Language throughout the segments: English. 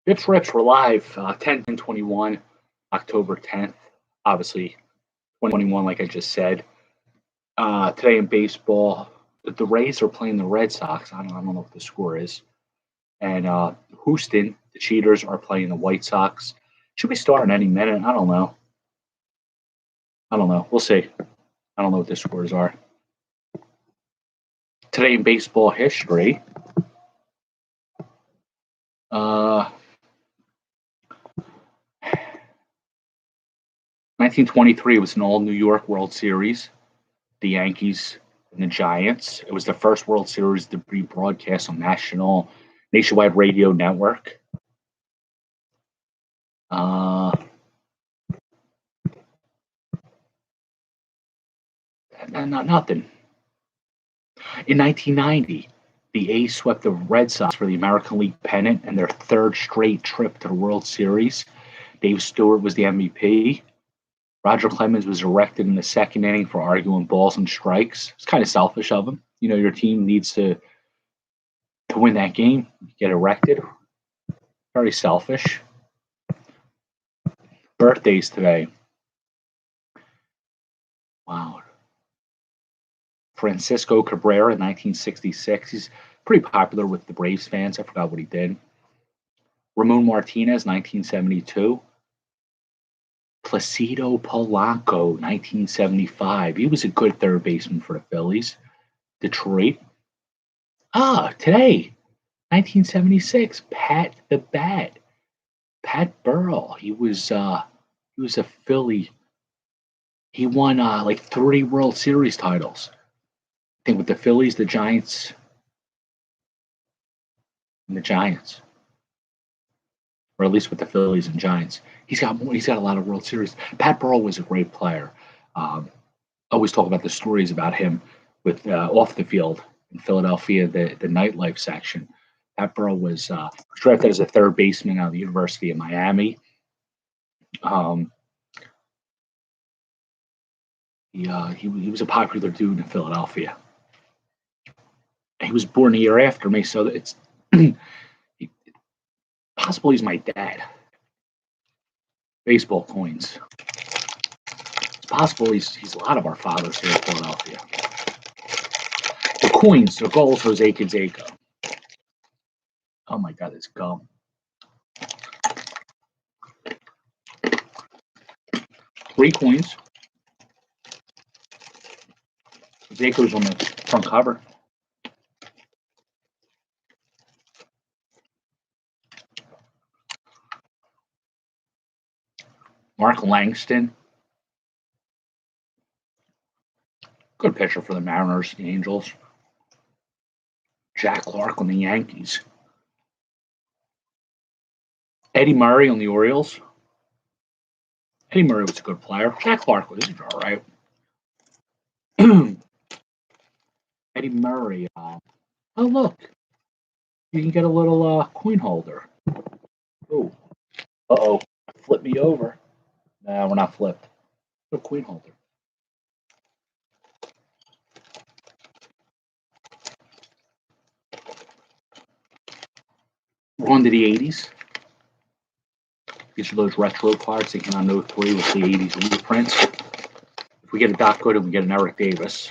BpsRps, we're live, 10/10/21, October 10th, obviously 2021, like I just said. Today in baseball, the Rays are playing the Red Sox. I don't know what the score is. And Houston, the Cheaters, are playing the White Sox. Should be starting any minute. I don't know. We'll see. I don't know what the scores are. Today in baseball history, 1923 was an all-New York World Series, the Yankees and the Giants. It was the first World Series to be broadcast on nationwide radio network. Nothing. In 1990, the A's swept the Red Sox for the American League pennant and their third straight trip to the World Series. Dave Stewart was the MVP. Roger Clemens was erected in the second inning for arguing balls and strikes. It's kind of selfish of him. You know, your team needs to win that game, get erected. Very selfish. Birthdays today. Wow. Francisco Cabrera in 1966. He's pretty popular with the Braves fans. I forgot what he did. Ramon Martinez, 1972. Placido Polanco, 1975. He was a good third baseman for the Phillies. Detroit. Today, 1976. Pat the Bat. Pat Burrell. He was a Philly. He won like 3 World Series titles. I think with the Phillies, the Giants, and the Giants, or at least with the Phillies and Giants. He's got a lot of World Series. Pat Burrell was a great player. Always talk about the stories about him with off the field in Philadelphia, the nightlife section. Pat Burrell was drafted as a third baseman out of the University of Miami. He was a popular dude in Philadelphia. He was born a year after me, so it's possible he's my dad. Baseball coins. It's possible he's a lot of our fathers here in Philadelphia. The coins, the goals, Jose Canseco. Oh my God, it's gum. Three coins. Canseco's on the front cover. Mark Langston. Good pitcher for the Mariners, the Angels. Jack Clark on the Yankees. Eddie Murray on the Orioles. Eddie Murray was a good player. Jack Clark was all right. Eddie Murray. Oh, look. You can get a little coin holder. Oh. Uh-oh. Flip me over. No, we're not flipped. A coin holder. We're on to the 80s. These are those retro cards that came on 03 with the 80s reprints. If we get a Doc Gooden, we get an Eric Davis.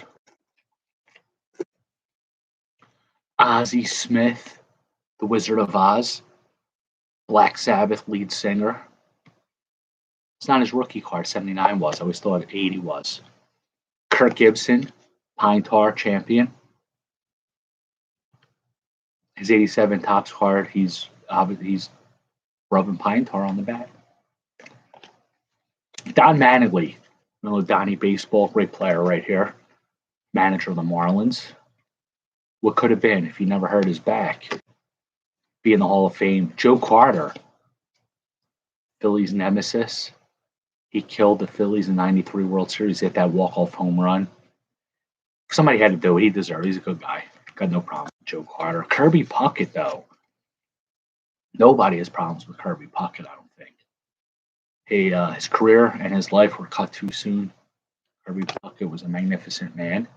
Ozzie Smith, the Wizard of Oz. Black Sabbath lead singer. It's not his rookie card, 79 was. I always thought 80 was. Kirk Gibson, Pine Tar champion. His 87 Topps card, he's rubbing Pine Tar on the bat. Don Mattingly, little Donnie Baseball, great player right here. Manager of the Marlins. What could have been if he never hurt his back? Be in the Hall of Fame. Joe Carter, Phillies nemesis. He killed the Phillies in '93 World Series. He hit that walk-off home run. Somebody had to do it. He deserved it. He's a good guy. Got no problem with Joe Carter. Kirby Puckett, though. Nobody has problems with Kirby Puckett, I don't think. His career and his life were cut too soon. Kirby Puckett was a magnificent man.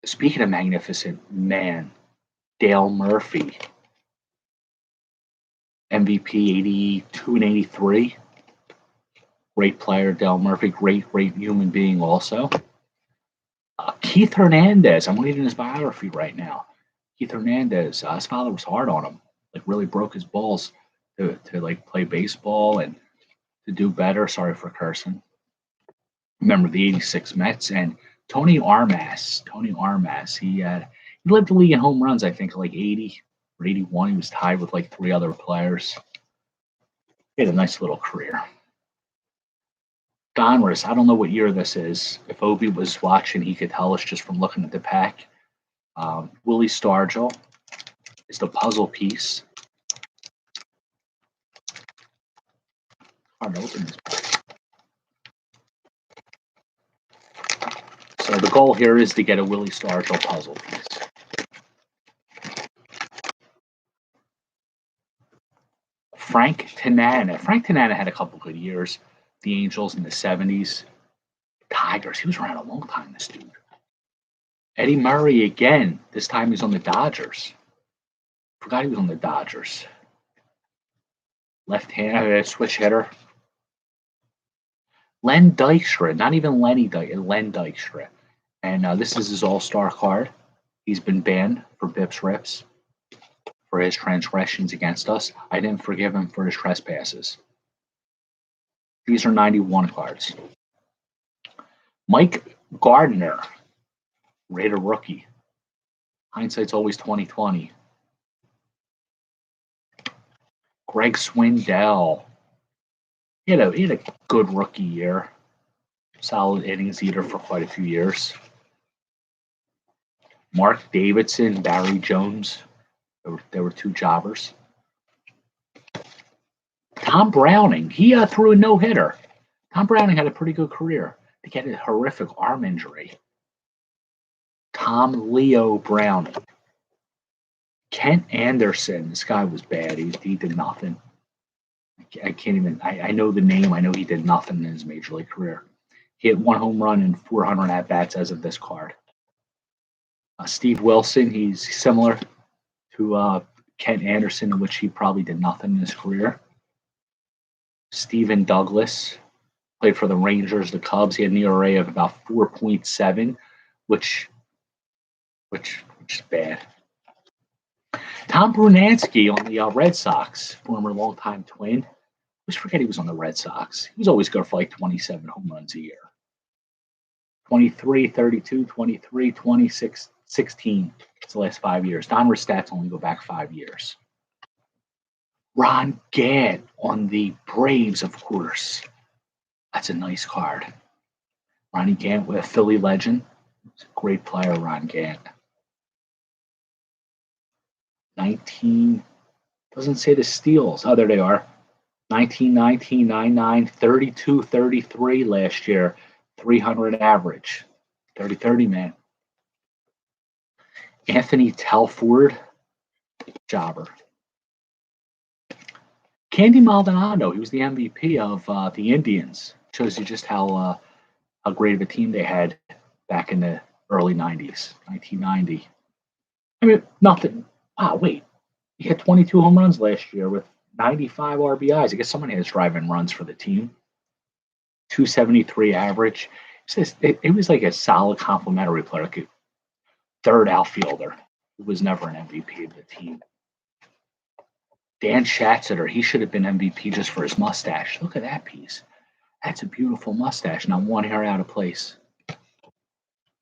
Speaking of magnificent man, Dale Murphy. MVP 82 and 83. Great player, Del Murphy. Great human being also. Keith Hernandez. I'm reading his biography right now. Keith Hernandez. His father was hard on him. Like really broke his balls to like play baseball and to do better. Sorry for cursing. Remember the '86 Mets and Tony Armas. Tony Armas. He led the league in home runs. I think like 80 or 81. He was tied with like 3 other players. He had a nice little career. Donruss, I don't know what year this is. If Obi was watching, he could tell us just from looking at the pack. Willie Stargell is the puzzle piece. Hard to open this pack. So the goal here is to get a Willie Stargell puzzle piece. Frank Tanana. Frank Tanana had a couple good years. The Angels in the 70s. Tigers. He was around a long time, this dude. Eddie Murray again. This time he's on the Dodgers. Forgot he was on the Dodgers. Left-handed switch hitter. Len Dykstra. Not even Len Dykstra. And this is his all-star card. He's been banned for BpsRps for his transgressions against us. I didn't forgive him for his trespasses. These are 91 cards. Mike Gardner, Raider rookie. Hindsight's always 20/20. Greg Swindell. He had a good rookie year. Solid innings eater for quite a few years. Mark Davidson, Barry Jones. There were 2 jobbers. Tom Browning. He threw a no-hitter. Tom Browning had a pretty good career. He had a horrific arm injury. Tom Leo Browning. Kent Anderson. This guy was bad. He did nothing. I can't even. I know the name. I know he did nothing in his major league career. He hit 1 home run and 400 at bats as of this card. Steve Wilson. He's similar to Kent Anderson, in which he probably did nothing in his career. Stephen Douglas played for the Rangers, the Cubs. He had an ERA of about 4.7, which is bad. Tom Brunansky on the Red Sox, former longtime Twin. I always forget he was on the Red Sox. He was always good for like 27 home runs a year. 23, 32, 23, 26, 16. It's the last 5 years. Donruss stats only go back 5 years. Ron Gant on the Braves, of course. That's a nice card. Ronnie Gant with a Philly legend. He's a great player, Ron Gant. 19, doesn't say the steals. Oh, there they are. 19, 19, 99, 32, 33 last year. 300 average. 30-30, man. Anthony Telford, jobber. Candy Maldonado, he was the MVP of the Indians. Shows you just how great of a team they had back in the early 90s, 1990. I mean, nothing. Wait. He had 22 home runs last year with 95 RBIs. I guess someone has drive-in runs for the team. 273 average. It was like a solid complimentary player, like a third outfielder. He was never an MVP of the team. Dan Schatzeder, he should have been MVP just for his mustache. Look at that piece. That's a beautiful mustache, not one hair out of place.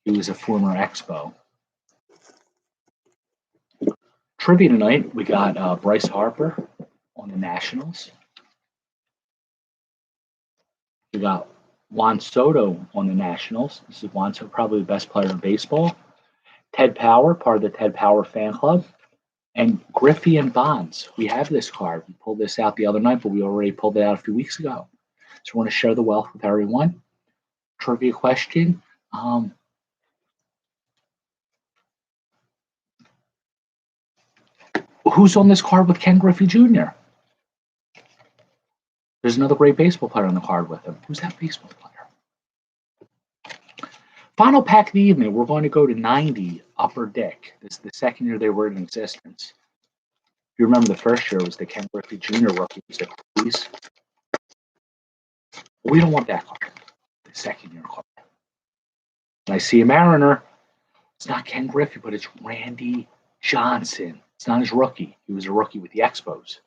He was a former Expo. Trivia tonight, we got Bryce Harper on the Nationals. We got Juan Soto on the Nationals. This is Juan Soto, probably the best player in baseball. Ted Power, part of the Ted Power fan club. And Griffey and Bonds. We have this card. We pulled this out the other night, but we already pulled it out a few weeks ago. So we want to share the wealth with everyone. Trivia question. Who's on this card with Ken Griffey Jr.? There's another great baseball player on the card with him. Who's that baseball player? Final pack of the evening, we're going to go to 90 Upper Deck. This is the second year they were in existence. you remember the first year was the Ken Griffey Jr. rookie was the Cleese. We don't want that card. The second year card. And I see a Mariner. It's not Ken Griffey, but it's Randy Johnson. It's not his rookie. He was a rookie with the Expos.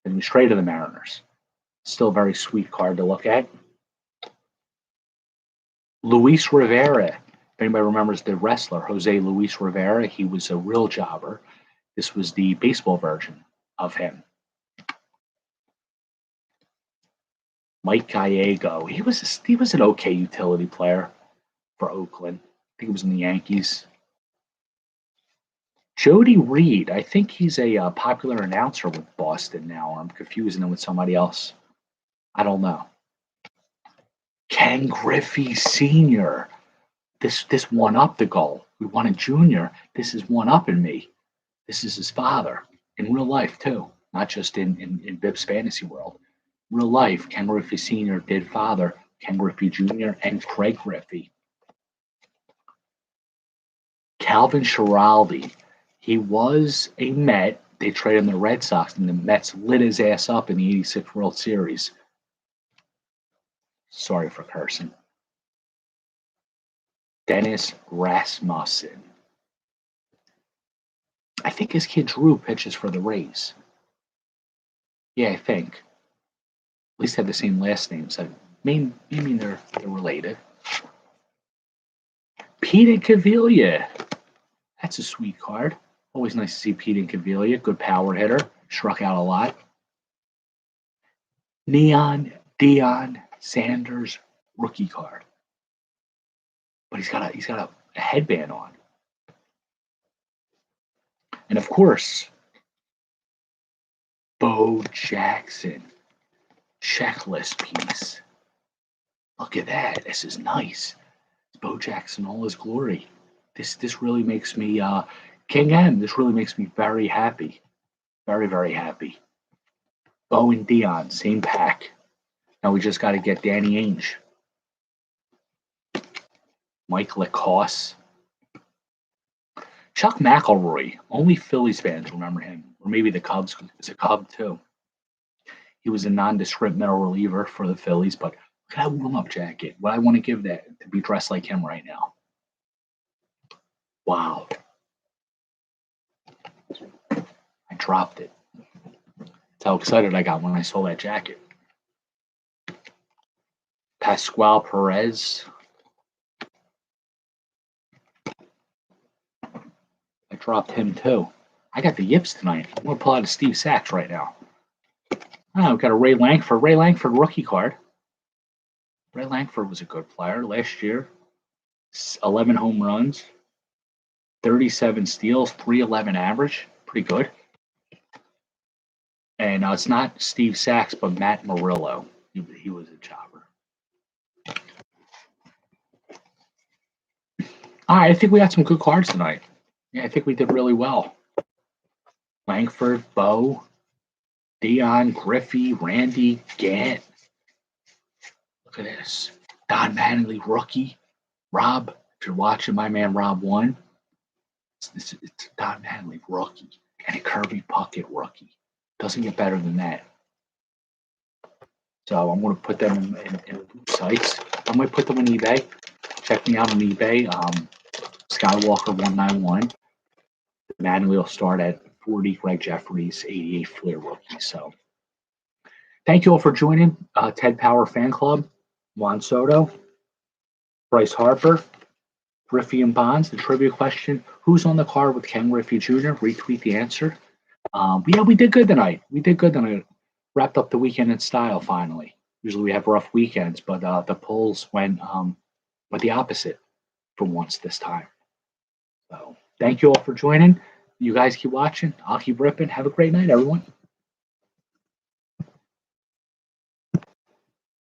And he was straight to the Mariners. Still a very sweet card to look at. Luis Rivera. If anybody remembers the wrestler, Jose Luis Rivera, he was a real jobber. This was the baseball version of him. Mike Gallego. He was an okay utility player for Oakland. I think he was in the Yankees. Jody Reed. I think he's a popular announcer with Boston now. I'm confusing him with somebody else. I don't know. Ken Griffey Sr. This one up the goal. We wanted Junior. This is one up in me. This is his father in real life too, not just in BPS fantasy world. Real life, Ken Griffey Sr. did father Ken Griffey Jr. and Craig Griffey. Calvin Schiraldi. He was a Met. They traded him to the Red Sox, and the Mets lit his ass up in the '86 World Series. Sorry for cursing. Dennis Rasmussen. I think his kid Drew pitches for the Rays. Yeah, I think. At least have the same last name. So maybe they're related. Pete Incaviglia. That's a sweet card. Always nice to see Pete Incaviglia. Good power hitter. Struck out a lot. Neon Deion Sanders rookie card. But he's got a headband on. And of course, Bo Jackson checklist piece. Look at that. This is nice. It's Bo Jackson, all his glory. This really makes me King M. This really makes me very happy. Very, very happy. Bo and Dion, same pack. Now we just got to get Danny Ainge. Mike Lacoste. Chuck McElroy. Only Phillies fans remember him. Or maybe the Cubs. It's a Cub too. He was a nondescript middle reliever for the Phillies, but look at that warm-up jacket. What I want to give that to be dressed like him right now. Wow. I dropped it. That's how excited I got when I saw that jacket. Pascual Perez. I dropped him too. I got the yips tonight. I'm going to pull out a Steve Sachs right now. Oh, we've got a Ray Lankford. Ray Lankford rookie card. Ray Lankford was a good player last year. 11 home runs, 37 steals, 311 average. Pretty good. And it's not Steve Sachs, but Matt Murillo. He was a jobber. All right, I think we got some good cards tonight. Yeah, I think we did really well. Lankford, Bo, Dion, Griffey, Randy, Gant. Look at this. Don Mattingly, rookie. Rob, if you're watching, my man Rob won. It's Don Mattingly, rookie. And a Kirby Puckett, rookie. Doesn't get better than that. So I'm going to put them in sites. I'm going to put them on eBay. Check me out on eBay. Skywalker 191. The Mattingly will start at 40. Greg Jeffries, 88 Flair rookie. So thank you all for joining. Ted Power Fan Club. Juan Soto. Bryce Harper. Griffey and Bonds. The trivia question: who's on the card with Ken Griffey Jr.? Retweet the answer. Yeah, we did good tonight. Wrapped up the weekend in style finally. Usually we have rough weekends, but the polls went the opposite for once this time. So thank you all for joining. You guys keep watching. I'll keep ripping. Have a great night, everyone.